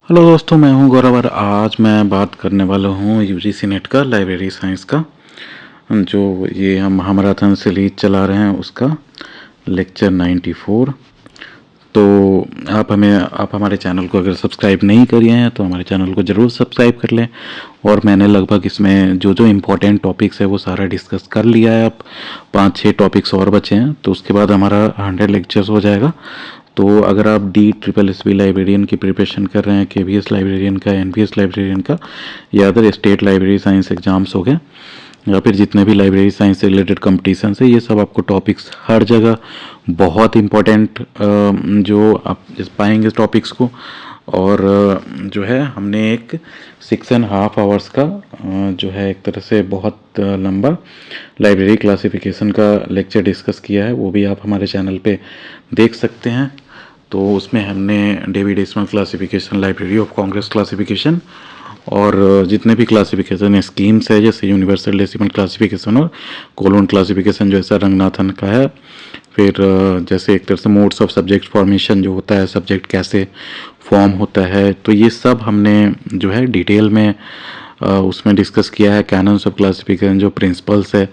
Hello दोस्तों, मैं हूं गौरव और आज मैं बात करने वाला हूं यूजीसी नेट का लाइब्रेरी साइंस का जो ये हम महामराथन सीरीज चला रहे हैं उसका लेक्चर 94। तो आप हमारे चैनल को अगर सब्सक्राइब नहीं किए हैं तो हमारे चैनल को ज़रूर सब्सक्राइब कर लें। और मैंने लगभग इसमें जो जो इम्पोर्टेंट टॉपिक्स है वो सारा डिस्कस कर लिया है। अब 5-6 टॉपिक्स और बचे हैं तो उसके बाद हमारा 100 लेक्चर्स हो जाएगा। तो अगर आप DSSB लाइब्रेरियन की प्रिपरेशन कर रहे हैं, KVS लाइब्रेरियन का, NVS लाइब्रेरियन का या other state library science exams हो गए या फिर जितने भी लाइब्रेरी साइंस से रिलेटेड कंपटीशन है, ये सब आपको टॉपिक्स हर जगह बहुत इम्पोर्टेंट जो आप पाएंगे टॉपिक्स को। और जो है हमने एक 6.5 आवर्स का जो है एक तरह से बहुत लंबा लाइब्रेरी क्लासिफिकेशन का लेक्चर डिस्कस किया है, वो भी आप हमारे चैनल पे देख सकते हैं। तो उसमें हमने डेविड एसमल classification, Library of Congress classification और जितने भी क्लासिफिकेशन स्कीम्स है जैसे यूनिवर्सल डेसिमल क्लासिफिकेशन और कोलोन क्लासिफिकेशन जो ऐसा रंगनाथन का है, फिर जैसे एक तरह से मोड्स ऑफ सब्जेक्ट फॉर्मेशन जो होता है, सब्जेक्ट कैसे फॉर्म होता है, तो ये सब हमने जो है डिटेल में उसमें डिस्कस किया है। कैनन्स ऑफ क्लासिफिकेशन जो प्रिंसिपल्स है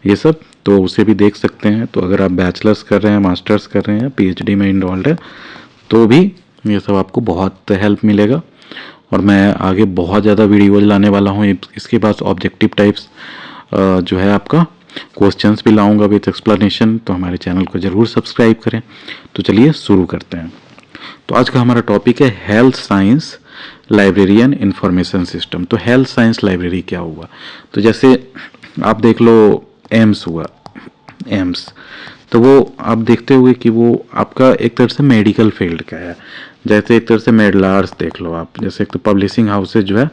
ये सब, तो उसे भी देख सकते हैं। तो अगर आप बैचलर्स कर रहे हैं, मास्टर्स कर रहे हैं, PhD में इन्वॉल्व है तो भी ये सब आपको बहुत हेल्प मिलेगा। और मैं आगे बहुत ज़्यादा वीडियोज लाने वाला हूँ इसके पास। ऑब्जेक्टिव टाइप्स जो है आपका क्वेश्चंस भी लाऊंगा विथ एक्सप्लेनेशन, तो हमारे चैनल को ज़रूर सब्सक्राइब करें। तो चलिए शुरू करते हैं। तो आज का हमारा टॉपिक है health science librarian information system. तो हेल्थ साइंस लाइब्रेरी क्या हुआ? तो जैसे आप देख लो एम्स हुआ, एम्स तो वो आप देखते हुए कि वो आपका एक तरह से मेडिकल फील्ड का है। जैसे एक तरह से मेडलार्स देख लो आप, जैसे एक तो पब्लिशिंग हाउसेज जो है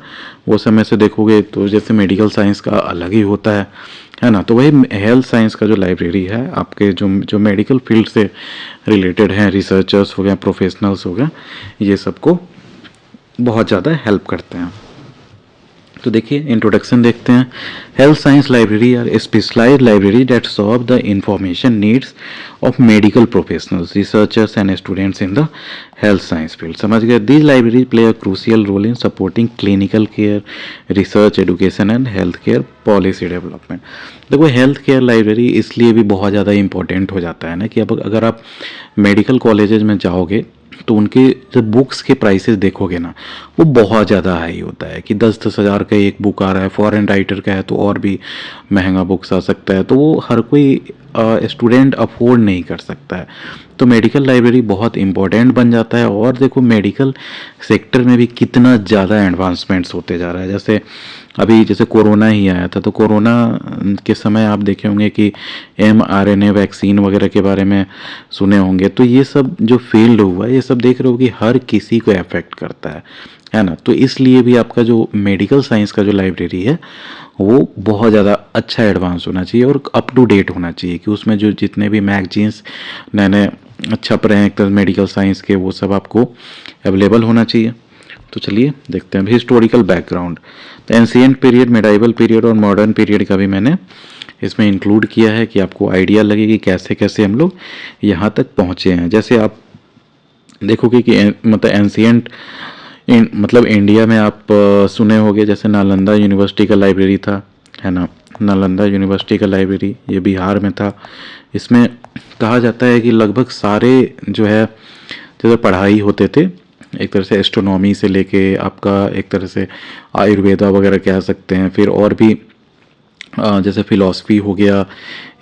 वो समय से देखोगे तो जैसे मेडिकल साइंस का अलग ही होता है ना। तो वही हेल्थ साइंस का जो लाइब्रेरी है आपके जो जो मेडिकल फील्ड से रिलेटेड हैं, रिसर्चर्स हो गए, प्रोफेशनल्स हो गए, ये सबको बहुत ज़्यादा हेल्प करते हैं। तो देखिए इंट्रोडक्शन देखते हैं। Health science library are specialized library that solve the information needs of medical professionals, researchers and students in the health science field. समझ गए? These library play a crucial role in supporting clinical care, research, education and health care policy development. देखो health care library इसलिए भी बहुत ज़्यादा important हो जाता है ना कि अब अगर आप मेडिकल कॉलेजेस में जाओगे तो उनके जब बुक्स के प्राइसेस देखोगे ना वो बहुत ज़्यादा हाई होता है कि 10-10 हज़ार का एक बुक आ रहा है। फॉरेन राइटर का है तो और भी महंगा बुक्स आ सकता है, तो वो हर कोई स्टूडेंट अफोर्ड नहीं कर सकता है। तो मेडिकल लाइब्रेरी बहुत इंपॉर्टेंट बन जाता है। और देखो मेडिकल सेक्टर में भी कितना ज़्यादा एडवांसमेंट्स होते जा रहा है। जैसे अभी जैसे कोरोना ही आया था, तो कोरोना के समय आप देखे होंगे कि mRNA वैक्सीन वगैरह के बारे में सुने होंगे। तो ये सब जो फील्ड हुआ ये सब देख रहे हो कि हर किसी को अफेक्ट करता है ना। तो इसलिए भी आपका जो मेडिकल साइंस का जो लाइब्रेरी है वो बहुत ज़्यादा अच्छा एडवांस होना चाहिए और अप टू डेट होना चाहिए कि उसमें जो जितने भी मैगजीन्स नए नए छप रहे हैं एक तरह मेडिकल साइंस के, वो सब आपको अवेलेबल होना चाहिए। तो चलिए देखते हैं हिस्टोरिकल बैकग्राउंड। तो एंशिएंट पीरियड, मिडाइवल पीरियड और मॉडर्न पीरियड का भी मैंने इसमें इंक्लूड किया है कि आपको आइडिया लगे कि कैसे कैसे हम लोग यहाँ तक पहुँचे हैं। जैसे आप देखोगे कि मतलब एंशिएंट मतलब इंडिया में आप सुने होंगे जैसे नालंदा यूनिवर्सिटी का लाइब्रेरी था, है ना। नालंदा यूनिवर्सिटी का लाइब्रेरी ये बिहार में था। इसमें कहा जाता है कि लगभग सारे जो है जैसे पढ़ाई होते थे एक तरह से एस्ट्रोनॉमी से लेके आपका एक तरह से आयुर्वेदा वगैरह कह सकते हैं, फिर और भी जैसे फिलॉसफी हो गया,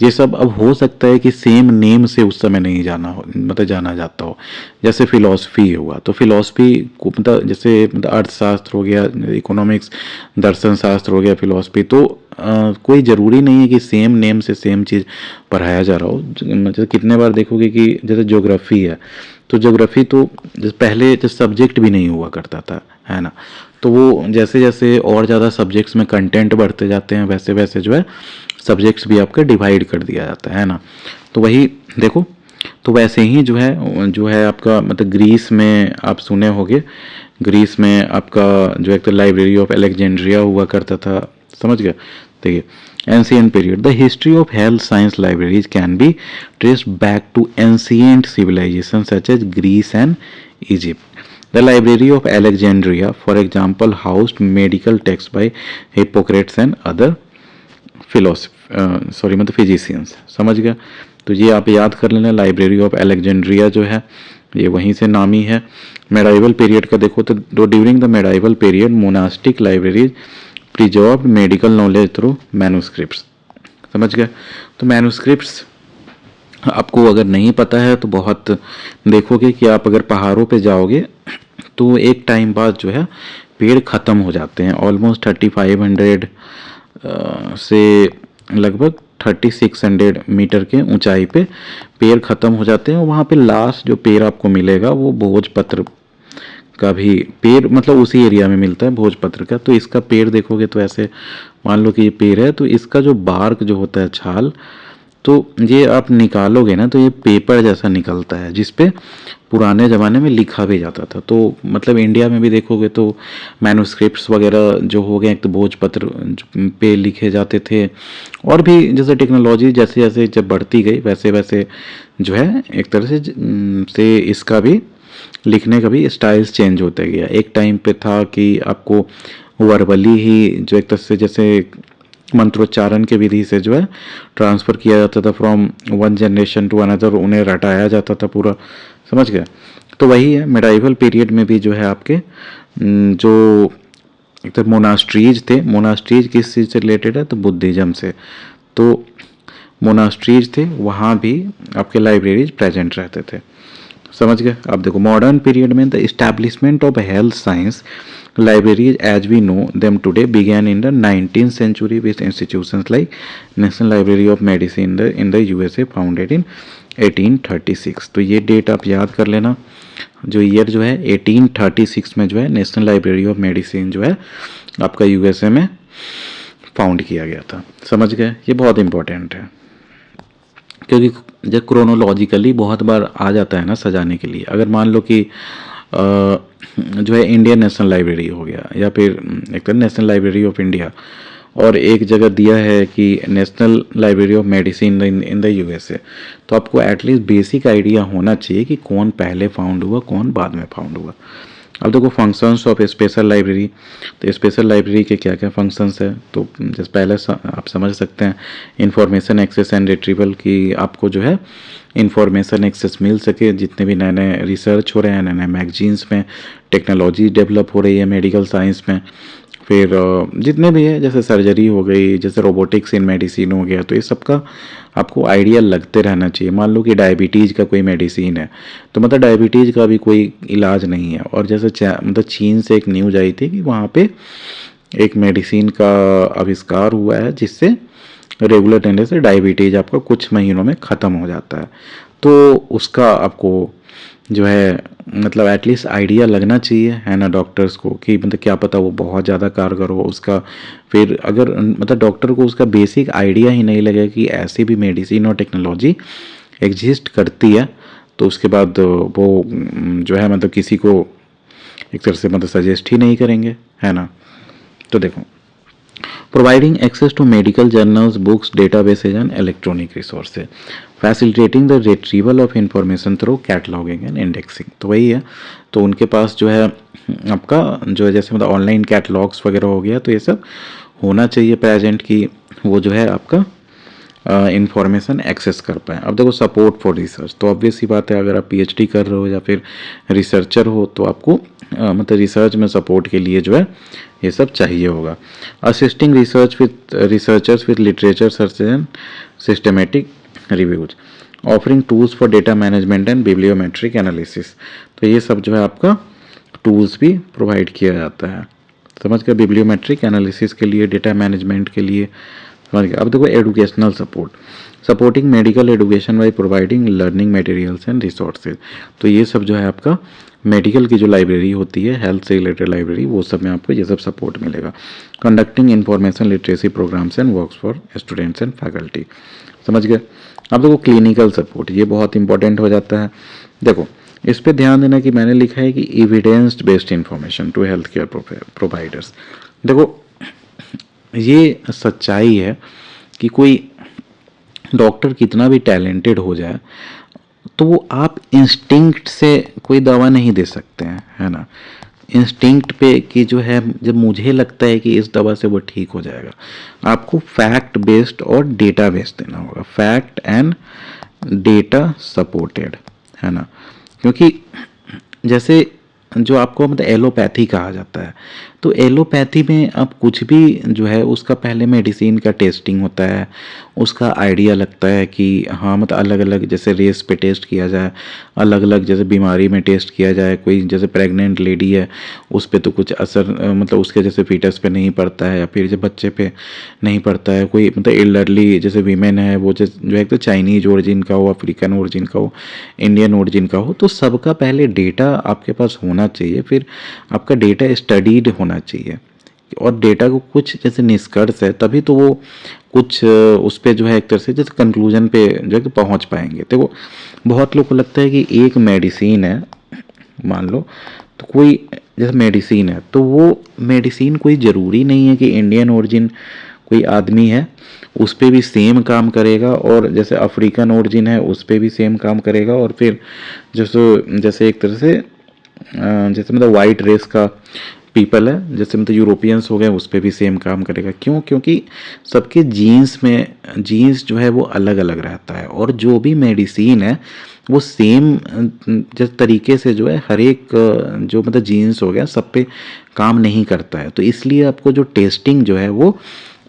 ये सब अब हो सकता है कि सेम नेम से उस समय नहीं जाना हो, मतलब जाना जाता हो। जैसे फिलॉसफी हुआ तो फिलॉसफी को मतलब जैसे मतलब अर्थशास्त्र हो गया, इकोनॉमिक्स, दर्शन शास्त्र हो गया, फिलॉसफी। तो कोई ज़रूरी नहीं है कि सेम नेम से सेम चीज़ पढ़ाया जा रहा हो। मतलब कितने बार देखोगे कि जैसे ज्योग्राफी है तो ज्योग्राफी तो जैसे पहले जो सब्जेक्ट भी नहीं हुआ करता था, है ना। तो वो जैसे जैसे और ज़्यादा सब्जेक्ट्स में कंटेंट बढ़ते जाते हैं वैसे वैसे जो है सब्जेक्ट्स भी आपका डिवाइड कर दिया जाता है ना। तो वही देखो, तो वैसे ही जो है आपका मतलब ग्रीस में आप सुने होंगे, ग्रीस में आपका जो एक तो लाइब्रेरी ऑफ अलेक्जेंड्रिया हुआ करता था। समझ गए? देखिए ancient period, the history of health science libraries can be traced back to ancient civilization such as Greece and Egypt. The library of Alexandria for example housed medical text by Hippocrates and other मतलब physicians. समझ गया? तो ये आप याद कर लेना, library of Alexandria जो है ये वहीं से नामी है। मेडाइवल पीरियड का देखो तो during the medieval period monastic libraries preserve medical knowledge through manuscripts. समझ गया? तो मैन्युस्क्रिप्ट्स आपको अगर नहीं पता है तो बहुत देखोगे कि आप अगर पहाड़ों पे जाओगे तो एक टाइम बाद जो है पेड़ ख़त्म हो जाते हैं। ऑलमोस्ट 3500 से लगभग 3600 मीटर के ऊंचाई पे पेड़ ख़त्म हो जाते हैं। और वहाँ पे लास्ट जो पेड़ आपको मिलेगा वो भोजपत्र का भी पेड़ मतलब उसी एरिया में मिलता है, भोजपत्र का। तो इसका पेड़ देखोगे तो ऐसे मान लो कि ये पेड़ है, तो इसका जो बार्क जो होता है, छाल, तो ये आप निकालोगे ना तो ये पेपर जैसा निकलता है जिस पे पुराने ज़माने में लिखा भी जाता था। तो मतलब इंडिया में भी देखोगे तो मैन्युस्क्रिप्ट्स वगैरह जो हो गए, एक तो भोजपत्र पे लिखे जाते थे, और भी जैसे टेक्नोलॉजी जैसे जैसे जब बढ़ती गई वैसे वैसे जो है एक तरह से इसका भी लिखने का भी स्टाइल्स चेंज होता गया। एक टाइम पे था कि आपको वर्बली ही जो एक तरह से जैसे मंत्रोच्चारण के विधि से जो है ट्रांसफ़र किया जाता था from one generation to another, उन्हें रटाया जाता था पूरा। समझ गया? तो वही है मिडाइवल पीरियड में भी जो है आपके जो एक तो मोनास्ट्रीज थे, मोनास्ट्रीज किस चीज़ से रिलेटेड है तो बुद्धिज़्म से। तो मोनास्ट्रीज थे, वहाँ भी आपके लाइब्रेरीज प्रेजेंट रहते थे। समझ गए? अब देखो मॉडर्न पीरियड में the establishment of health science libraries as we know them today began in the 19th century with institutions like National Library of Medicine in the USA founded in 1836। तो ये date आप याद कर लेना, जो year जो है 1836 में जो है नेशनल लाइब्रेरी ऑफ मेडिसिन जो है आपका यूएसए में फाउंड किया गया था। समझ गए? ये बहुत इंपॉर्टेंट है क्योंकि जब क्रोनोलॉजिकली बहुत बार आ जाता है ना सजाने के लिए। अगर मान लो कि जो है इंडियन नेशनल लाइब्रेरी हो गया या फिर एक तरह नेशनल लाइब्रेरी ऑफ इंडिया, और एक जगह दिया है कि national library of medicine in the USA, तो आपको एटलीस्ट बेसिक आइडिया होना चाहिए कि कौन पहले फाउंड हुआ कौन बाद में फाउंड हुआ। अब देखो फंक्शंस ऑफ स्पेशल लाइब्रेरी, तो स्पेशल लाइब्रेरी के क्या क्या फंक्शंस है तो जैसे पहले आप समझ सकते हैं इंफॉर्मेशन एक्सेस एंड रिट्रीवल, की आपको जो है इंफॉर्मेशन एक्सेस मिल सके, जितने भी नए नए रिसर्च हो रहे हैं, नए नए मैगजीन्स में टेक्नोलॉजी डेवलप हो रही है मेडिकल साइंस में, फिर जितने भी है जैसे सर्जरी हो गई, जैसे रोबोटिक्स इन मेडिसिन हो गया, तो ये सब का आपको आइडिया लगते रहना चाहिए। मान लो कि डायबिटीज़ का कोई मेडिसिन है तो मतलब डायबिटीज़ का भी कोई इलाज नहीं है, और जैसे मतलब चीन से एक न्यूज़ आई थी कि वहाँ पे एक मेडिसिन का आविष्कार हुआ है जिससे रेगुलर लेने से डायबिटीज़ आपका कुछ महीनों में ख़त्म हो जाता है। तो उसका आपको जो है मतलब एटलीस्ट आइडिया लगना चाहिए, है ना, डॉक्टर्स को, कि मतलब क्या पता वो बहुत ज़्यादा कारगर हो उसका। फिर अगर मतलब डॉक्टर को उसका बेसिक आइडिया ही नहीं लगे कि ऐसी भी मेडिसिन और टेक्नोलॉजी एग्जिस्ट करती है, तो उसके बाद वो जो है मतलब किसी को एक तरह से मतलब सजेस्ट ही नहीं करेंगे, है ना। तो देखो providing access to medical journals, books, databases and electronic resources, facilitating the retrieval of information through cataloging and indexing। तो वही है, तो उनके पास जो है आपका जो है जैसे मतलब ऑनलाइन कैटलॉग्स वगैरह हो गया, तो ये सब होना चाहिए प्रेजेंट की वो जो है आपका इंफॉर्मेशन एक्सेस कर पाएँ। अब देखो सपोर्ट फॉर रिसर्च, तो ऑब्वियस ही बात है अगर आप पीएचडी कर रहे हो या फिर रिसर्चर हो तो आपको मतलब रिसर्च में सपोर्ट के लिए जो है ये सब चाहिए होगा। Assisting research with researchers with literature search and systematic reviews, offering tools for data management and bibliometric analysis, तो ये सब जो है आपका टूल्स भी प्रोवाइड किया जाता है। समझ गए? बिब्लियोमेट्रिक एनालिसिस के लिए, डेटा मैनेजमेंट के लिए। समझ गए? अब देखो educational support, supporting medical education by providing learning materials and resources, तो ये सब जो है आपका मेडिकल की जो लाइब्रेरी होती है, हेल्थ से रिलेटेड लाइब्रेरी, वो सब में आपको ये सब सपोर्ट मिलेगा। Conducting information literacy programs and works for students and faculty. समझ गए? अब देखो क्लिनिकल सपोर्ट, ये बहुत इंपॉर्टेंट हो जाता है। देखो इस पे ध्यान देना कि मैंने लिखा है कि evidence based information to health care providers. देखो ये सच्चाई है कि कोई डॉक्टर कितना भी टैलेंटेड हो जाए तो वो आप इंस्टिंक्ट से कोई दवा नहीं दे सकते हैं, है ना। इंस्टिंक्ट पे कि जो है जब मुझे लगता है कि इस दवा से वो ठीक हो जाएगा, आपको फैक्ट बेस्ड और डेटा बेस्ड देना होगा, फैक्ट एंड डेटा सपोर्टेड, है ना। क्योंकि जैसे जो आपको मतलब एलोपैथी कहा जाता है, तो एलोपैथी में अब कुछ भी जो है उसका पहले मेडिसिन का टेस्टिंग होता है, उसका आइडिया लगता है कि हाँ मतलब अलग अलग जैसे रेस पे टेस्ट किया जाए, अलग अलग जैसे बीमारी में टेस्ट किया जाए, कोई जैसे प्रेग्नेंट लेडी है उस पर तो कुछ असर मतलब उसके जैसे फीटस पे नहीं पड़ता है, या फिर जब बच्चे पे नहीं पड़ता है, कोई मतलब एल्डरली जैसे वीमेन है वो जो है तो चाइनीज ओरिजिन का हो, अफ्रीकन ओरिजिन का हो, इंडियन ओरिजिन का हो, तो सबका पहले डेटा आपके पास होना चाहिए, फिर आपका डेटा स्टडीड होना चाहिए और डेटा को कुछ जैसे निष्कर्ष है तभी तो वो कुछ उस पर जो है एक तरह से जैसे कंक्लूजन पे जो है कि पहुंच पाएंगे। तो वो बहुत लोग को लगता है कि एक मेडिसिन है, मान लो तो कोई जैसे मेडिसिन है तो वो मेडिसिन कोई ज़रूरी नहीं है कि इंडियन ओरिजिन कोई आदमी है उस पर भी सेम काम करेगा, और जैसे अफ्रीकन ओरिजिन है उस पर भी सेम काम करेगा, और फिर जैसे जैसे एक तरह से जैसे मतलब वाइट रेस का पीपल है, जैसे मतलब यूरोपियंस हो गए उस पर भी सेम काम करेगा। क्यों? क्योंकि सबके जीन्स में जीन्स जो है वो अलग अलग रहता है, और जो भी मेडिसिन है वो सेम जिस तरीके से जो है हर एक जो मतलब जीन्स हो गया सब पे काम नहीं करता है। तो इसलिए आपको जो टेस्टिंग जो है वो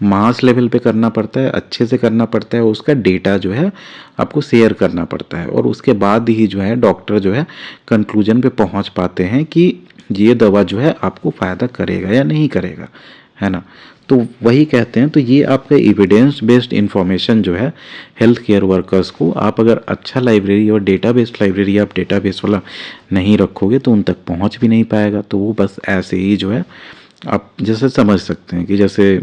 मास लेवल पे करना पड़ता है, अच्छे से करना पड़ता है, उसका डेटा जो है आपको शेयर करना पड़ता है, और उसके बाद ही जो है डॉक्टर जो है कंक्लूजन पे पहुंच पाते हैं कि ये दवा जो है आपको फ़ायदा करेगा या नहीं करेगा, है ना। तो वही कहते हैं, तो ये आपका एविडेंस बेस्ड इंफॉर्मेशन जो है हेल्थ केयर वर्कर्स को, आप अगर अच्छा लाइब्रेरी और डेटा बेस्ड लाइब्रेरी आप डेटा बेस वाला नहीं रखोगे तो उन तक पहुंच भी नहीं पाएगा। तो वो बस ऐसे ही जो है आप जैसे समझ सकते हैं कि जैसे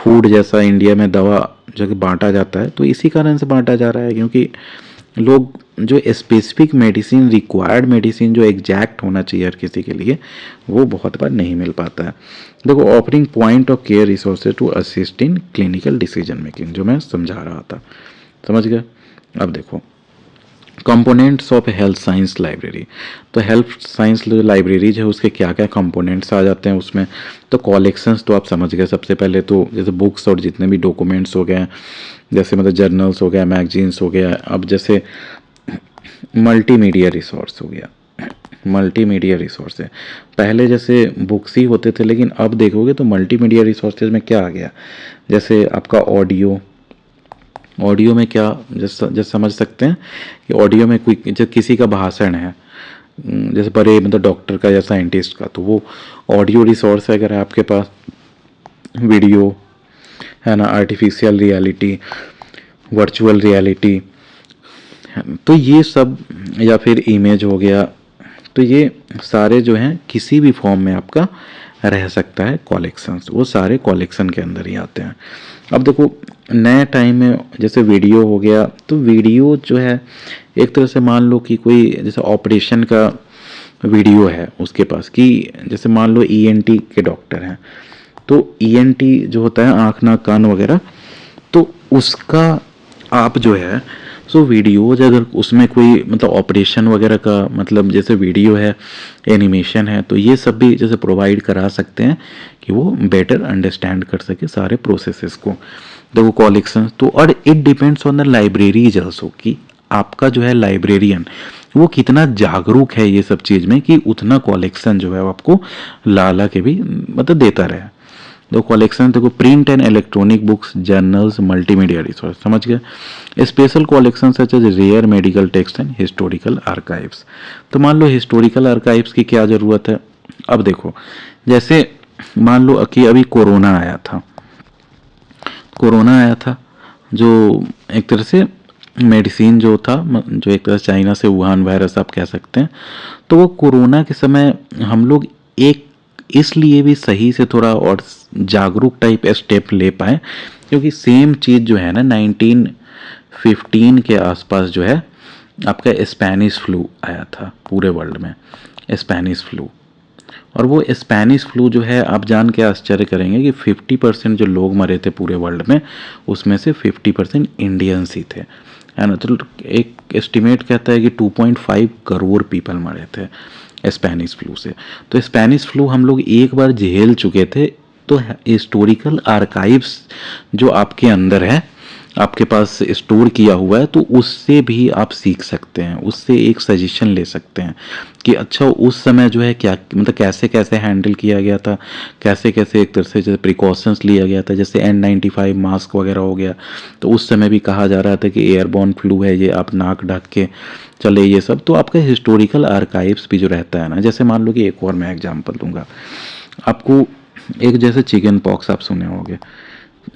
फूड जैसा इंडिया में दवा जो कि बांटा जाता है, तो इसी कारण से बांटा जा रहा है क्योंकि लोग जो स्पेसिफिक मेडिसिन, रिक्वायर्ड मेडिसिन जो एग्जैक्ट होना चाहिए हर किसी के लिए, वो बहुत बार नहीं मिल पाता है। देखो, offering point of care resources to assist in clinical decision making, जो मैं समझा रहा था, समझ गया। अब देखो components of health science library, तो हेल्थ साइंस जो लाइब्रेरीज है उसके क्या क्या कंपोनेंट्स आ जाते हैं उसमें। तो कलेक्शंस तो आप समझ गए, सबसे पहले तो जैसे बुक्स और जितने भी डॉक्यूमेंट्स हो गए, जैसे मतलब जर्नल्स हो गया, मैगजीन्स हो गया। अब जैसे मल्टीमीडिया रिसोर्स हो गया, मल्टीमीडिया रिसोर्स है, पहले जैसे बुक्स ही होते थे लेकिन अब देखोगे तो मल्टीमीडिया रिसोर्सेज में क्या आ गया, जैसे आपका ऑडियो, ऑडियो में क्या जैसे समझ सकते हैं कि ऑडियो में कोई जब किसी का भाषण है, जैसे बड़े मतलब डॉक्टर का या साइंटिस्ट का, तो वो ऑडियो रिसोर्स है अगर आपके पास, वीडियो है ना, आर्टिफिशियल रियलिटी, वर्चुअल रियलिटी, तो ये सब, या फिर इमेज हो गया, तो ये सारे जो हैं किसी भी फॉर्म में आपका रह सकता है कलेक्शंस, वो सारे कलेक्शन के अंदर ही आते हैं। अब देखो नए टाइम में जैसे वीडियो हो गया, तो वीडियो जो है एक तरह से मान लो कि कोई जैसे ऑपरेशन का वीडियो है उसके पास, कि जैसे मान लो ईएनटी के डॉक्टर हैं, तो ईएनटी जो होता है आँख नाक कान वगैरह, तो उसका आप जो है सो वीडियोज अगर उसमें कोई मतलब ऑपरेशन वगैरह का मतलब जैसे वीडियो है, एनिमेशन है, तो ये सब भी जैसे प्रोवाइड करा सकते हैं कि वो बेटर अंडरस्टैंड कर सके सारे प्रोसेसेस को। देखो कलेक्शन तो, और it depends on the libraries also, कि आपका जो है लाइब्रेरियन वो कितना जागरूक है ये सब चीज़ में, कि उतना कलेक्शन जो है वो आपको ला के भी मतलब देता रहे। देखो कलेक्शन, देखो print and electronic books, journals, multimedia resource, समझ गए। Special collection such as rare medical text and historical archives, तो मान लो हिस्टोरिकल आर्काइव्स की क्या ज़रूरत है। अब देखो जैसे मान लो कि अभी कोरोना आया था, कोरोना आया था जो एक तरह से मेडिसिन जो था, जो एक तरह से चाइना से वुहान वायरस आप कह सकते हैं, तो वो कोरोना के समय हम लोग एक इसलिए भी सही से थोड़ा और जागरूक टाइप स्टेप ले पाए क्योंकि सेम चीज़ जो है ना 1915 के आसपास जो है आपका स्पेनिश फ्लू आया था पूरे वर्ल्ड में, स्पेनिश फ्लू। और वो स्पेनिश फ्लू जो है आप जान के आश्चर्य करेंगे कि 50% जो लोग मरे थे पूरे वर्ल्ड में, उसमें से 50% इंडियंस ही थे, है ना। तो एक एस्टिमेट कहता है कि 2.5 करोड़ पीपल मरे थे स्पेनिश फ्लू से। तो स्पेनिश फ्लू हम लोग एक बार झेल चुके थे। तो हिस्टोरिकल आर्काइव्स जो आपके अंदर है, आपके पास स्टोर किया हुआ है, तो उससे भी आप सीख सकते हैं, उससे एक सजेशन ले सकते हैं कि अच्छा उस समय जो है क्या मतलब कैसे कैसे हैंडल किया गया था, कैसे कैसे एक तरह से जैसे प्रिकॉशंस लिया गया था, जैसे N95 मास्क वगैरह हो गया। तो उस समय भी कहा जा रहा था कि एयरबॉर्न फ्लू है ये, आप नाक ढक के चले ये सब। तो आपका हिस्टोरिकल आर्काइव्स भी जो रहता है ना, जैसे मान लो कि एक और मैं एग्जाम्पल दूंगा आपको, एक जैसे चिकन पॉक्स आप सुने होंगे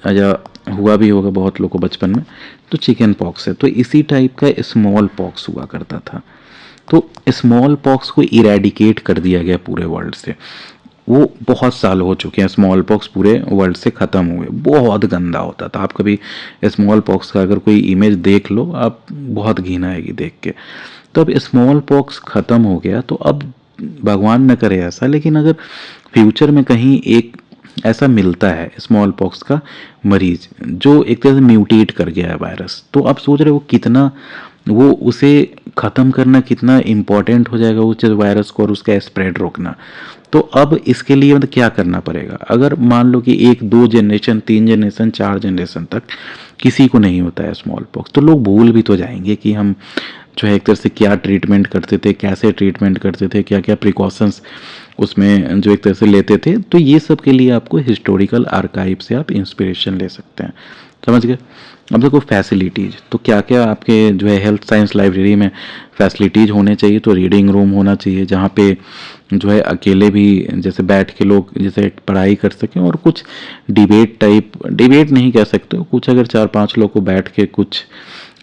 या हुआ भी होगा बहुत लोगों को बचपन में, तो चिकन पॉक्स है। तो इसी टाइप का स्मॉल पॉक्स हुआ करता था। तो स्मॉल पॉक्स को इरेडिकेट कर दिया गया पूरे वर्ल्ड से। वो बहुत साल हो चुके हैं, स्मॉल पॉक्स पूरे वर्ल्ड से ख़त्म हुए। बहुत गंदा होता था। आप कभी स्मॉल पॉक्स का अगर कोई इमेज देख लो, आप बहुत घिन आएगी देख के। तो अब स्मॉल पॉक्स ख़त्म हो गया, तो अब भगवान न करे ऐसा, लेकिन अगर फ्यूचर में कहीं एक ऐसा मिलता है स्मॉल पॉक्स का मरीज जो एक तरह से म्यूटेट कर गया है वायरस, तो आप सोच रहे हो कितना वो उसे ख़त्म करना कितना इम्पोर्टेंट हो जाएगा उस वायरस को और उसका स्प्रेड रोकना। तो अब इसके लिए मतलब क्या करना पड़ेगा, अगर मान लो कि 1-2 जनरेशन 3 जनरेशन 4 जनरेशन तक किसी को नहीं होता है स्मॉल पॉक्स, तो लोग भूल भी तो जाएंगे कि हम जो है एक तरह से क्या ट्रीटमेंट करते थे, कैसे ट्रीटमेंट करते थे, क्या क्या प्रिकॉशंस उसमें जो एक तरह से लेते थे। तो ये सब के लिए आपको हिस्टोरिकल आर्काइव से आप इंस्पिरेशन ले सकते हैं। समझ गए। अब देखो फैसिलिटीज़, तो क्या क्या आपके जो है हेल्थ साइंस लाइब्रेरी में फैसिलिटीज़ होने चाहिए। तो रीडिंग रूम होना चाहिए जहाँ पे जो है अकेले भी जैसे बैठ के लोग जैसे पढ़ाई कर सकें, और कुछ डिबेट टाइप, डिबेट नहीं कह सकते, कुछ अगर 4-5 लोग को बैठ के कुछ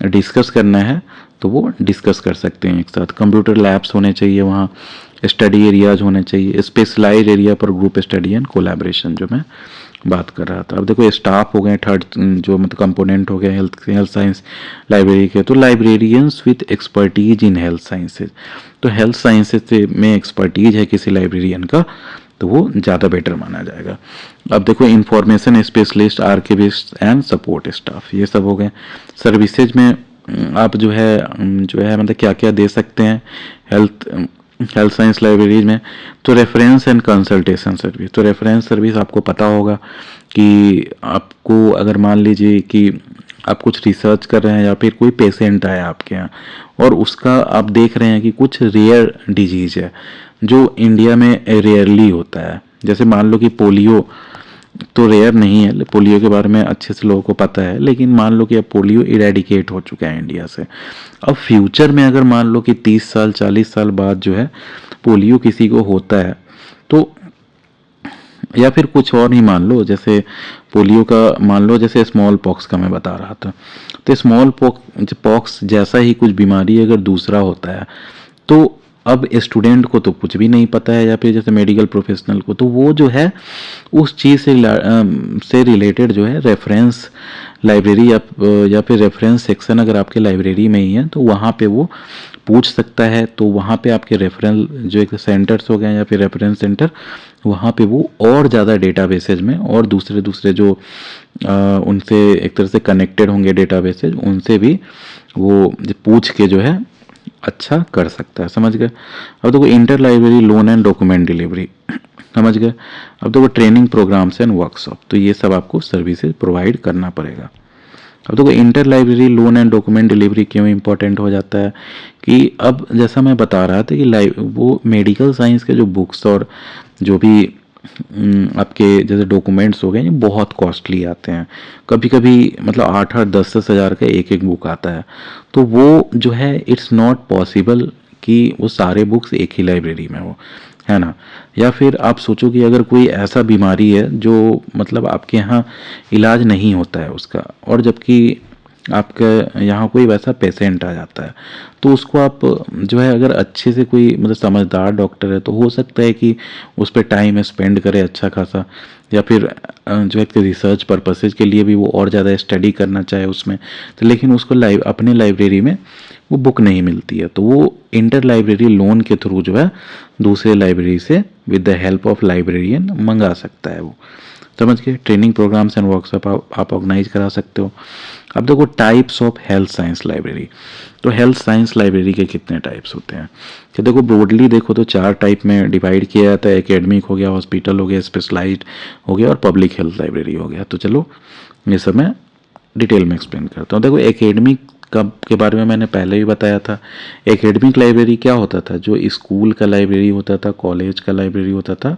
डिस्कस करना है तो वो डिस्कस कर सकते हैं एक साथ। कंप्यूटर लैब्स होने चाहिए वहाँ, स्टडी एरियाज होने चाहिए, स्पेशलाइज एरिया पर ग्रुप स्टडी एंड कोलैबोरेशन जो मैं बात कर रहा था। अब देखो स्टाफ हो गए, थर्ड जो मतलब कंपोनेंट हो गए हेल्थ साइंस लाइब्रेरी के, तो librarians with expertise in health sciences. तो हेल्थ साइंसेज में एक्सपर्टीज है किसी लाइब्रेरियन का, तो वो ज़्यादा बेटर माना जाएगा। अब देखो information specialist, archivist and support staff, ये सब हो गए। सर्विसेज में आप जो है मतलब क्या क्या दे सकते हैं हेल्थ साइंस लाइब्रेरीज में। तो रेफरेंस एंड कंसल्टेशन सर्विस, तो रेफरेंस सर्विस आपको पता होगा कि आपको अगर मान लीजिए कि आप कुछ रिसर्च कर रहे हैं या फिर कोई पेशेंट आया आपके यहाँ और उसका आप देख रहे हैं कि कुछ रेयर डिजीज है जो इंडिया में रेयरली होता है, जैसे मान लो कि पोलियो तो रेयर नहीं है, पोलियो के बारे में अच्छे से लोगों को पता है, लेकिन मान लो कि अब पोलियो इरेडिकेट हो चुका है इंडिया से। अब फ्यूचर में अगर मान लो कि 30 साल 40 साल बाद जो है पोलियो किसी को होता है, तो या फिर कुछ और ही मान लो, जैसे पोलियो का मान लो, जैसे स्मॉल पॉक्स का मैं बता रहा था, तो स्मॉल पॉक्स जैसा ही कुछ बीमारी अगर दूसरा होता है, तो अब स्टूडेंट को तो कुछ भी नहीं पता है, या फिर जैसे मेडिकल प्रोफेशनल को, तो वो जो है उस चीज़ से रिलेटेड जो है रेफरेंस लाइब्रेरी या फिर रेफरेंस सेक्शन अगर आपके लाइब्रेरी में ही है तो वहाँ पे वो पूछ सकता है। तो वहाँ पे आपके रेफरेंस जो एक सेंटर्स हो गए या फिर रेफरेंस सेंटर, वहाँ पे वो और ज़्यादा डेटाबेसेज में और दूसरे जो उनसे एक तरह से कनेक्टेड होंगे डेटाबेसेज, उनसे भी वो पूछ के जो है अच्छा कर सकता है। समझ गए। अब देखो inter library loan and document delivery, समझ गए। अब देखो ट्रेनिंग प्रोग्राम्स एंड वर्कशॉप, तो ये सब आपको सर्विसेज प्रोवाइड करना पड़ेगा। अब देखो inter library loan and document delivery क्यों इंपॉर्टेंट हो जाता है कि अब जैसा मैं बता रहा था कि वो मेडिकल साइंस के जो बुक्स और जो भी आपके जैसे डॉक्यूमेंट्स हो गए ये बहुत कॉस्टली आते हैं। कभी कभी मतलब 8-8 10-10 हज़ार का एक बुक आता है। तो वो जो है इट्स नॉट पॉसिबल कि वो सारे बुक्स एक ही लाइब्रेरी में हो, है ना। या फिर आप सोचो कि अगर कोई ऐसा बीमारी है जो मतलब आपके यहाँ इलाज नहीं होता है उसका, और जबकि आपके यहाँ कोई वैसा पेशेंट आ जाता है, तो उसको आप जो है अगर अच्छे से कोई मतलब समझदार डॉक्टर है तो हो सकता है कि उस पर टाइम स्पेंड करे अच्छा खासा, या फिर जो है रिसर्च पर्पसेज के लिए भी वो और ज़्यादा स्टडी करना चाहे उसमें, तो लेकिन उसको अपने लाइब्रेरी में वो बुक नहीं मिलती है, तो वो इंटर लाइब्रेरी लोन के थ्रू जो है दूसरे लाइब्रेरी से with the help of librarian मंगा सकता है वो। समझ गए। ट्रेनिंग प्रोग्राम्स एंड वर्कशॉप आप ऑर्गेनाइज करा सकते हो। अब देखो types of health science library. तो हेल्थ साइंस लाइब्रेरी के कितने टाइप्स होते हैं कि देखो ब्रॉडली देखो तो 4 टाइप में डिवाइड किया जाता है। एकेडमिक हो गया, हॉस्पिटल हो गया, स्पेशलाइज्ड हो गया और पब्लिक हेल्थ लाइब्रेरी हो गया। तो चलो ये सब मैं डिटेल में एक्सप्लेन करता हूँ। देखो एकेडमिक के बारे में मैंने पहले भी बताया था। एकेडमिक लाइब्रेरी क्या होता था, जो स्कूल का लाइब्रेरी होता था, कॉलेज का लाइब्रेरी होता था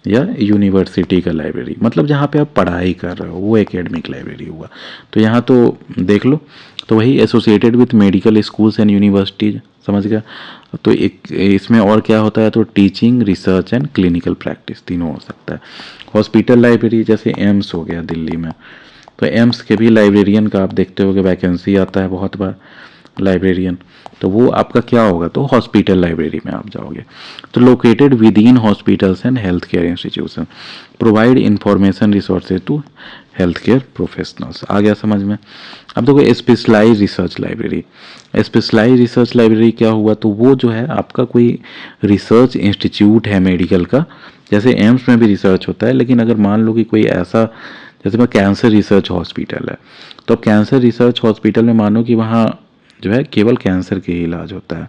या यूनिवर्सिटी का लाइब्रेरी, मतलब जहाँ पे आप पढ़ाई कर रहे हो वो एकेडमिक लाइब्रेरी हुआ। तो यहाँ तो देख लो, तो वही associated with medical schools and universities, समझ गया। तो एक इसमें और क्या होता है, तो teaching, research and clinical practice तीनों हो सकता है। हॉस्पिटल लाइब्रेरी जैसे एम्स हो गया दिल्ली में, तो एम्स के भी लाइब्रेरियन का आप देखते हो कि वैकेंसी आता है बहुत बार लाइब्रेरियन, तो वो आपका क्या होगा, तो हॉस्पिटल लाइब्रेरी में आप जाओगे। तो located within hospitals and health care institution, provide information resources to health care professionals. आ गया समझ में। अब देखो specialize research library. Specialize research library क्या हुआ, तो वो जो है आपका कोई रिसर्च इंस्टीट्यूट है मेडिकल का, जैसे एम्स में भी रिसर्च होता है, लेकिन अगर मान लो कि कोई ऐसा, जैसे मैं कैंसर रिसर्च हॉस्पिटल है, तो अब कैंसर रिसर्च हॉस्पिटल में मानो कि वहाँ जो है केवल कैंसर के इलाज होता है,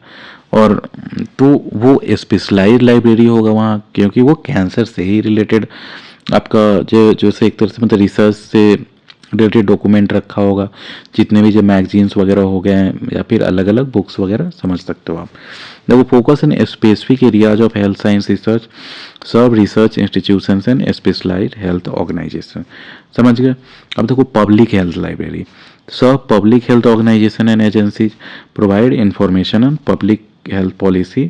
और तो वो स्पेशलाइज्ड लाइब्रेरी होगा वहाँ, क्योंकि वो कैंसर से ही रिलेटेड आपका जो जैसे एक तरह से मतलब रिसर्च से रिलेटेड डॉक्यूमेंट रखा होगा, जितने भी जो मैगजीन्स वगैरह हो गए हैं या फिर अलग अलग बुक्स वगैरह, समझ सकते हो आप। देखो focus in specific areas of health science research, सब research institutions and specialized health organization, समझ गए। अब देखो पब्लिक हेल्थ लाइब्रेरी, सब public health organization and agencies provide information on public health policy,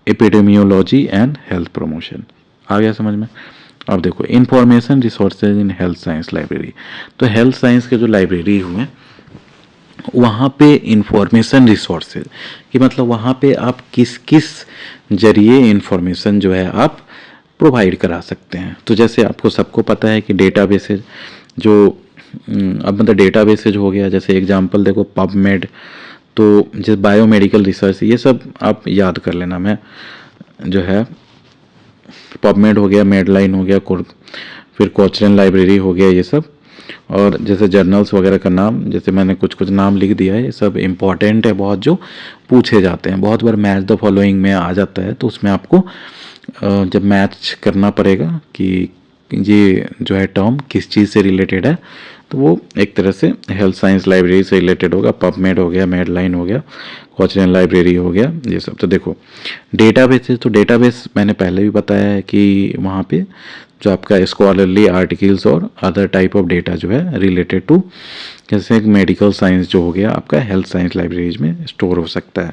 epidemiology and health promotion. आ गया समझ में। अब देखो information resources in health science library, तो हेल्थ साइंस के जो लाइब्रेरी हुए वहाँ पे इंफॉर्मेशन रिसोर्सेज कि मतलब वहाँ पे आप किस किस जरिए इंफॉर्मेशन जो है आप प्रोवाइड करा सकते हैं। तो जैसे आपको सबको पता है कि डेटाबेसेज जो अब मतलब डेटाबेसेज हो गया, जैसे एग्जांपल देखो पबमेड, तो जैसे बायोमेडिकल रिसर्च, ये सब आप याद कर लेना। मैं जो है पबमेड हो गया, मेडलाइन हो गया, फिर कोचरन लाइब्रेरी हो गया, ये सब। और जैसे जर्नल्स वगैरह का नाम, जैसे मैंने कुछ कुछ नाम लिख दिया है, ये सब इम्पॉर्टेंट है बहुत, जो पूछे जाते हैं बहुत बार। मैच द फॉलोइंग में आ जाता है, तो उसमें आपको जब मैच करना पड़ेगा कि ये जो है टर्म किस चीज़ से रिलेटेड है, तो वो एक तरह से हेल्थ साइंस लाइब्रेरी से रिलेटेड होगा। पबमेड हो गया, मेडलाइन हो गया, कोचरन लाइब्रेरी हो गया, ये सब। तो देखो डेटाबेस, तो डेटाबेस मैंने पहले भी बताया है कि वहाँ पे जो आपका स्कॉलरली आर्टिकल्स और अदर टाइप ऑफ डेटा जो है रिलेटेड टू, जैसे एक मेडिकल साइंस जो हो गया आपका हेल्थ साइंस लाइब्रेरीज में स्टोर हो सकता है।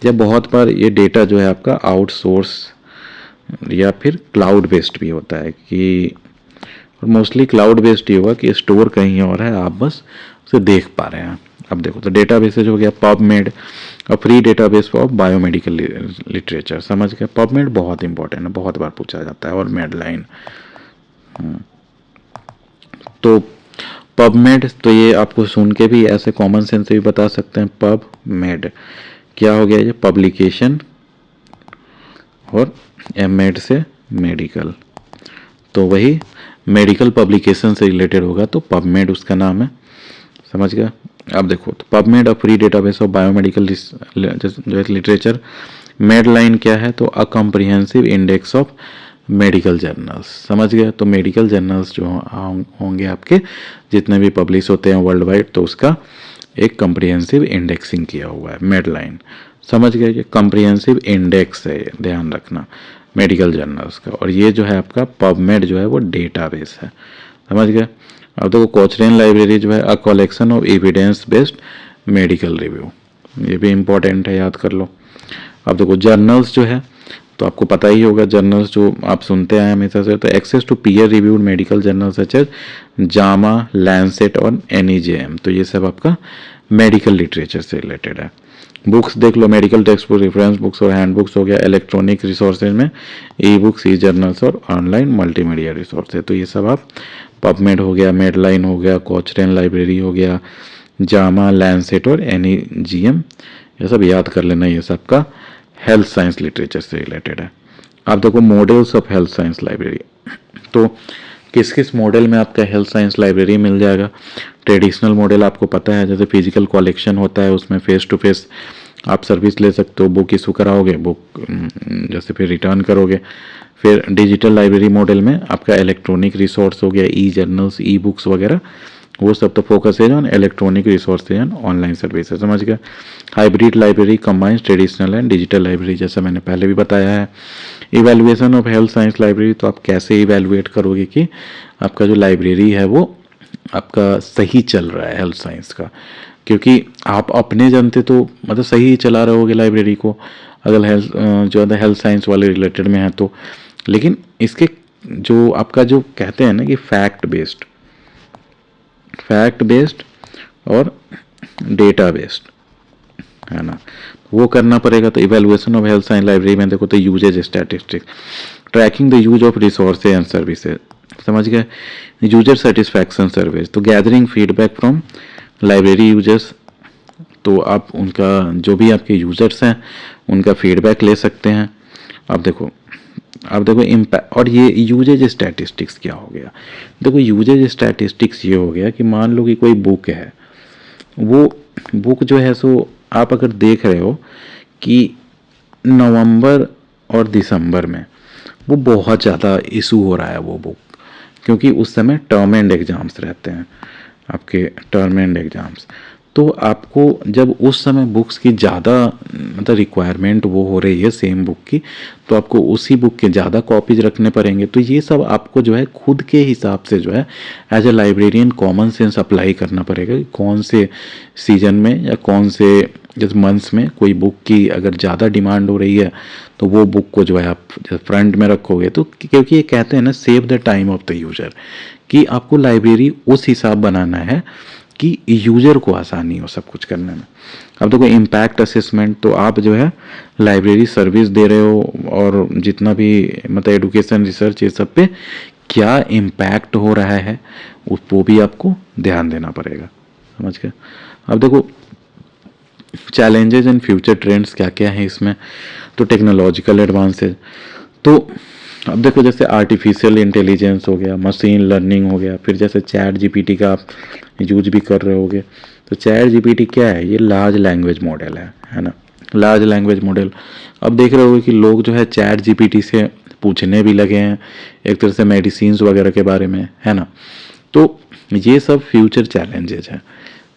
या बहुत बार ये डेटा जो है आपका आउटसोर्स या फिर क्लाउड बेस्ड भी होता है, कि मोस्टली क्लाउड बेस्ड ही होगा कि स्टोर कहीं और है, आप बस उसे देख पा रहे हैं। अब देखो तो डेटाबेसेज हो गया पबमेड, और free database for biomedical literature, समझ गए। पबमेड बहुत इंपॉर्टेंट है, बहुत बार पूछा जाता है, और मेडलाइन। तो पबमेड, तो ये आपको सुन के भी ऐसे कॉमन सेंस से भी बता सकते हैं। पबमेड क्या हो गया, ये पब्लिकेशन, और एमेड से मेडिकल, तो वही मेडिकल पब्लिकेशन से रिलेटेड होगा, तो पबमेड उसका नाम है, समझ गया। अब देखो तो PubMed a free database of biomedical literature. Medline क्या है, तो a comprehensive index of medical journals, समझ गए। तो मेडिकल जर्नल्स जो होंगे आपके जितने भी पब्लिश होते हैं वर्ल्ड वाइड, तो उसका एक कॉम्प्रिहेंसिव इंडेक्सिंग किया हुआ है मेडलाइन, समझ गए। ये कॉम्प्रिहेंसिव इंडेक्स है, ध्यान रखना, मेडिकल जर्नल्स का। और ये जो है आपका पबमेड जो है वो डेटाबेस है, समझ गए। अब देखो कोचरन लाइब्रेरी जो है a collection of evidence based medical review, ये भी इंपॉर्टेंट है, याद कर लो। अब देखो जर्नल्स जो है, तो आपको पता ही होगा जर्नल्स जो आप सुनते आए हमेशा से, तो access to peer reviewed medical journals such as JAMA, Lancet और एनईजेएम, तो ये सब आपका मेडिकल लिटरेचर से रिलेटेड है। बुक्स देख लो, medical text book, reference books और हैंड बुक्स हो गया। इलेक्ट्रॉनिक रिसोर्सेज में ई बुक्स, ई जर्नल्स और ऑनलाइन मल्टीमीडिया रिसोर्सेज, तो ये सब आप पबमेड हो गया, मेडलाइन हो गया, कोचरन लाइब्रेरी हो गया, जामा, लैंसेट और एनईजीएम, ये सब याद कर लेना, ये सब का हेल्थ साइंस लिटरेचर से रिलेटेड है। आप देखो models of health science library, तो किस किस मॉडल में आपका हेल्थ साइंस लाइब्रेरी मिल जाएगा। ट्रेडिशनल मॉडल आपको पता है, जैसे फिजिकल कलेक्शन होता है उसमें फेस टू फेस आप सर्विस ले सकते हो, बुक इशू कराओगे, बुक जैसे फिर रिटर्न करोगे। फिर डिजिटल लाइब्रेरी मॉडल में आपका इलेक्ट्रॉनिक रिसोर्स हो गया, ई जर्नल्स, ई बुक्स वगैरह, वो सब तो फोकस है on electronic resources and online services, समझ गया। Hybrid library combines traditional and digital library, जैसा मैंने पहले भी बताया है। Evaluation of health science library, तो आप कैसे इवेल्युएट करोगे कि आपका जो लाइब्रेरी है वो आपका सही चल रहा है हेल्थ साइंस का, क्योंकि आप अपने जानते तो मतलब सही ही चला रहे होगे लाइब्रेरी को, अगर हेल्थ जो है हेल्थ साइंस वाले रिलेटेड में है तो। लेकिन इसके जो आपका जो कहते हैं ना कि फैक्ट बेस्ड और डेटा बेस्ड है ना, वो करना पड़ेगा। तो evaluation of health science library में देखो तो usage statistics, tracking the use of resources and services, समझ गए। यूजर सेटिस्फैक्शन सर्विस, तो gathering feedback from library users, तो आप उनका जो भी आपके यूजर्स हैं उनका फीडबैक ले सकते हैं। अब देखो इम्पैक्ट। और ये यूजेज स्टैटिस्टिक्स क्या हो गया, देखो यूजेज स्टैटिस्टिक्स ये हो गया कि मान लो कि कोई बुक है, वो बुक जो है सो आप अगर देख रहे हो कि नवंबर और दिसंबर में वो बहुत ज़्यादा इशू हो रहा है वो बुक, क्योंकि उस समय टर्म एंड एग्ज़ाम्स रहते हैं आपके, टर्म एंड एग्ज़ाम्स। तो आपको जब उस समय बुक्स की ज़्यादा मतलब रिक्वायरमेंट वो हो रही है सेम बुक की, तो आपको उसी बुक के ज़्यादा कॉपीज रखने पड़ेंगे। तो ये सब आपको जो है खुद के हिसाब से जो है as a librarian common sense apply करना पड़ेगा कि कौन से सीजन में या कौन से जिस मंथ्स में कोई बुक की अगर ज़्यादा डिमांड हो रही है तो वो बुक को जो है आप फ्रंट में रखोगे। तो क्योंकि ये कहते हैं ना save the time of the user, कि आपको लाइब्रेरी उस हिसाब बनाना है कि यूजर को आसानी हो सब कुछ करने में। अब देखो इम्पैक्ट असेसमेंट, तो आप जो है लाइब्रेरी सर्विस दे रहे हो और जितना भी मतलब एडुकेशन रिसर्च ये सब पे क्या इम्पैक्ट हो रहा है वो भी आपको ध्यान देना पड़ेगा, समझ गए। अब देखो चैलेंजेस एंड फ्यूचर ट्रेंड्स क्या क्या है इसमें, तो टेक्नोलॉजिकल एडवांसेज, तो अब देखो जैसे आर्टिफिशियल इंटेलिजेंस हो गया, मशीन लर्निंग हो गया, फिर जैसे चैट जीपीटी का आप यूज भी कर रहे होगे। तो चैट जीपीटी क्या है, ये लार्ज लैंग्वेज मॉडल है ना, लार्ज लैंग्वेज मॉडल। अब देख रहे होगे कि लोग जो है चैट जीपीटी से पूछने भी लगे हैं एक तरह से मेडिसिन्स वगैरह के बारे में, है ना। तो ये सब फ्यूचर चैलेंजेस हैं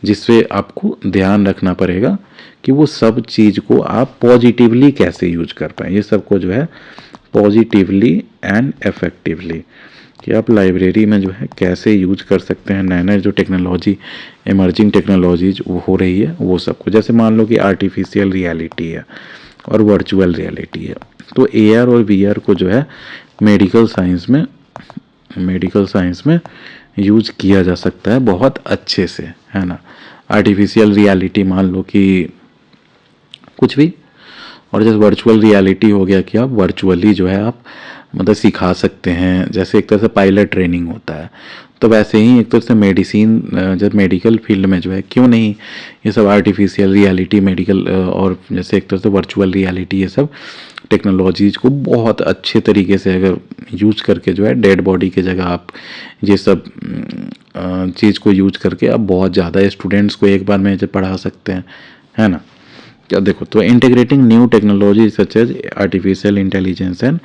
जिससे आपको ध्यान रखना पड़ेगा कि वो सब चीज़ को आप पॉजिटिवली कैसे यूज कर पाएँ, ये सब को जो है पॉजिटिवली एंड इफेक्टिवली, कि आप लाइब्रेरी में जो है कैसे यूज कर सकते हैं नए नए जो टेक्नोलॉजी इमर्जिंग टेक्नोलॉजीज वो हो रही है वो सबको। जैसे मान लो कि आर्टिफिशियल रियलिटी है और वर्चुअल रियलिटी है, तो एआर और वीआर को जो है मेडिकल साइंस में यूज किया जा सकता है बहुत अच्छे से, है ना। आर्टिफिशियल रियलिटी मान लो कि कुछ भी, और जैसे वर्चुअल रियलिटी हो गया कि आप वर्चुअली जो है आप मतलब सिखा सकते हैं, जैसे एक तरह से पायलट ट्रेनिंग होता है, तो वैसे ही एक तरह से मेडिसिन जब मेडिकल फील्ड में जो है क्यों नहीं ये सब आर्टिफिशियल रियलिटी मेडिकल और जैसे एक तरह से वर्चुअल रियलिटी ये सब टेक्नोलॉजीज को बहुत अच्छे तरीके से अगर यूज करके जो है डेड बॉडी की जगह आप ये सब चीज़ को यूज करके आप बहुत ज़्यादा स्टूडेंट्स को एक बार में जब पढ़ा सकते हैं, है ना। क्या देखो, तो integrating new technology such as artificial intelligence and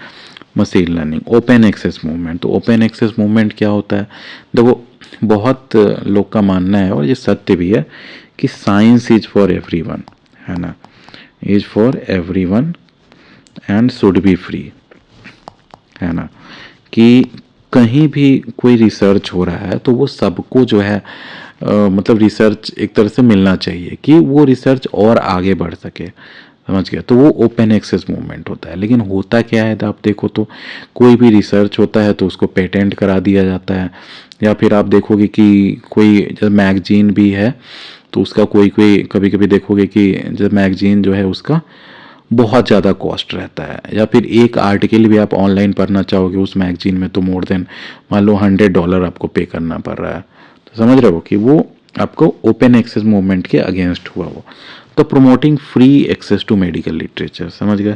machine learning, open access movement. तो ओपन एक्सेस मूवमेंट क्या होता है, देखो बहुत लोग का मानना है और ये सत्य भी है कि साइंस इज फॉर एवरीवन, है ना, is for everyone and should be free, है ना, कि कहीं भी कोई रिसर्च हो रहा है तो वो सबको जो है मतलब रिसर्च एक तरह से मिलना चाहिए कि वो रिसर्च और आगे बढ़ सके, समझ गया। तो वो ओपन एक्सेस मूवमेंट होता है। लेकिन होता क्या है, तो आप देखो तो कोई भी रिसर्च होता है तो उसको पेटेंट करा दिया जाता है, या फिर आप देखोगे कि कोई जब मैगजीन भी है तो उसका कोई कभी कभी देखोगे कि जब मैगजीन जो है उसका बहुत ज़्यादा कॉस्ट रहता है, या फिर एक आर्टिकल भी आप ऑनलाइन पढ़ना चाहोगे उस मैगजीन में तो मोर देन मान लो $100 आपको पे करना पड़ रहा है। तो समझ रहे हो कि वो आपको ओपन एक्सेस मूवमेंट के अगेंस्ट हुआ वो। तो promoting free access to medical literature, समझ गए।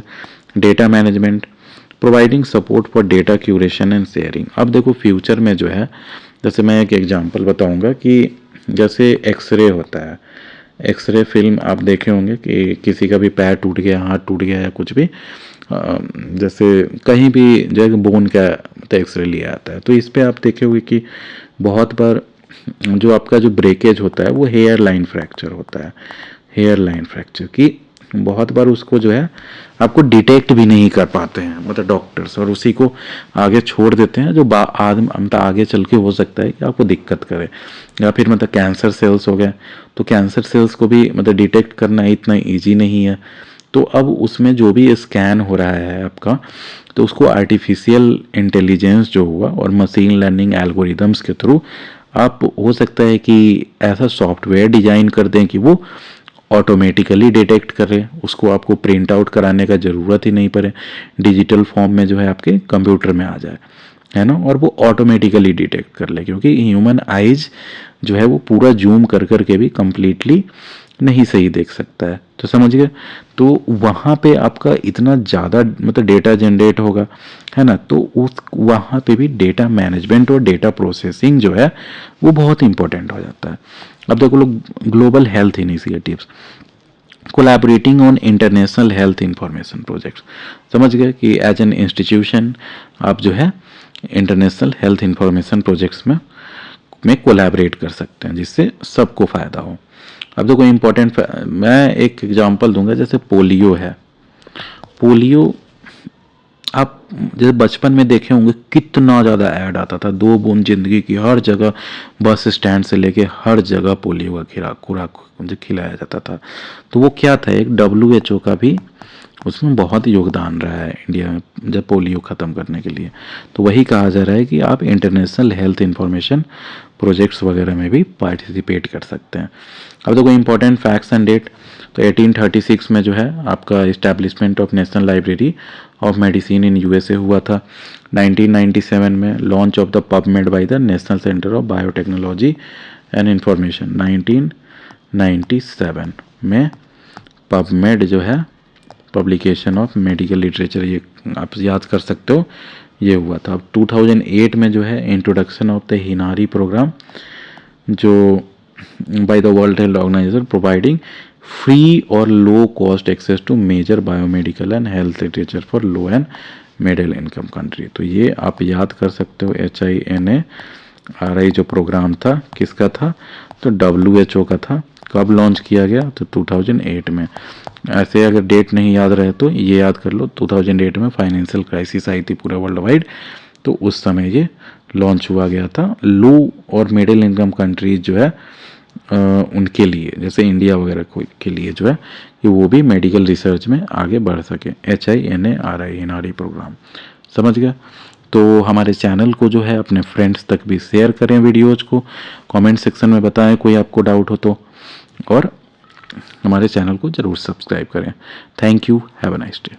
Data management, providing support for data curation and sharing. अब देखो फ्यूचर में जो है, जैसे मैं एक एग्जांपल बताऊंगा कि जैसे एक्सरे होता है, एक्सरे फिल्म आप देखे होंगे कि किसी का भी पैर टूट गया, हाथ टूट गया या कुछ भी, जैसे कहीं भी जो बोन का एक्सरे लिया आता है, तो इस पे आप देखे होंगे कि बहुत बार जो आपका जो ब्रेकेज होता है वो हेयर लाइन फ्रैक्चर होता है। हेयर लाइन फ्रैक्चर की बहुत बार उसको जो है आपको डिटेक्ट भी नहीं कर पाते हैं मतलब डॉक्टर्स, और उसी को आगे छोड़ देते हैं जो मतलब आगे चल के हो सकता है कि आपको दिक्कत करे। या फिर मतलब कैंसर सेल्स हो गए, तो कैंसर सेल्स को भी मतलब डिटेक्ट करना इतना ईजी नहीं है। तो अब उसमें जो भी स्कैन हो रहा है आपका, तो उसको आर्टिफिशियल इंटेलिजेंस जो हुआ और मशीन लर्निंग एल्गोरिदम्स के थ्रू आप हो सकता है कि ऐसा सॉफ्टवेयर डिजाइन कर दें कि वो ऑटोमेटिकली डिटेक्ट करे, उसको आपको प्रिंट आउट कराने का ज़रूरत ही नहीं पड़े, डिजिटल फॉर्म में जो है आपके कंप्यूटर में आ जाए, है ना, और वो ऑटोमेटिकली डिटेक्ट कर ले, क्योंकि ह्यूमन आइज जो है वो पूरा जूम कर कर के भी कंप्लीटली नहीं सही देख सकता है। तो समझ गए, तो वहाँ पे आपका इतना ज़्यादा मतलब डेटा जनरेट होगा, है ना, तो उस वहाँ पे भी डेटा मैनेजमेंट और डेटा प्रोसेसिंग जो है वो बहुत इंपॉर्टेंट हो जाता है। अब देखो लोग, global health initiatives, collaborating on international health information projects. समझ गए कि एज एन इंस्टीट्यूशन आप जो है इंटरनेशनल हेल्थ इंफॉर्मेशन प्रोजेक्ट्स में कोलैबोरेट कर सकते हैं जिससे सबको फ़ायदा हो। अब देखो इम्पोर्टेंट, मैं एक एग्जांपल दूंगा, जैसे पोलियो है। पोलियो आप जैसे बचपन में देखे होंगे कितना ज़्यादा ऐड आता था, 2 बूंद जिंदगी की, हर जगह बस स्टैंड से लेके हर जगह पोलियो का खुराक मुझे खिलाया जाता था। तो वो क्या था, एक WHO का भी उसमें बहुत योगदान रहा है इंडिया में जब पोलियो ख़त्म करने के लिए। तो वही कहा जा रहा है कि आप इंटरनेशनल हेल्थ इंफॉर्मेशन प्रोजेक्ट्स वगैरह में भी पार्टिसिपेट कर सकते हैं। अब देखो इम्पोर्टेंट फैक्ट्स एंड डेट, तो 1836 में जो है आपका establishment of national library of medicine in USA हुआ था। 1997 में launch of the PubMed by the national centre of biotechnology and information. 1997 में पबमेड जो है पब्लिकेशन ऑफ मेडिकल लिटरेचर, ये आप याद कर सकते हो, ये हुआ था। अब 2008 में जो है introduction of the HINARI program जो by the World Health Organization providing free और low cost access to major biomedical and health literature for low and middle income country. तो ये आप याद कर सकते हो, HINARI जो प्रोग्राम था किसका था, तो WHO का था। कब लॉन्च किया गया, तो 2008 में। ऐसे अगर डेट नहीं याद रहे तो ये याद कर लो, 2008 में फाइनेंशियल क्राइसिस आई थी पूरे वर्ल्ड वाइड, तो उस समय ये लॉन्च हुआ गया था लो और मिडिल इनकम कंट्रीज जो है उनके लिए, जैसे इंडिया वगैरह के लिए जो है कि वो भी मेडिकल रिसर्च में आगे बढ़ सके। HINARI हिनारी प्रोग्राम, समझ गया। तो हमारे चैनल को जो है अपने फ्रेंड्स तक भी शेयर करें वीडियोज को, कमेंट सेक्शन में बताएं कोई आपको डाउट हो तो, और हमारे चैनल को ज़रूर सब्सक्राइब करें। Thank you, have a nice day.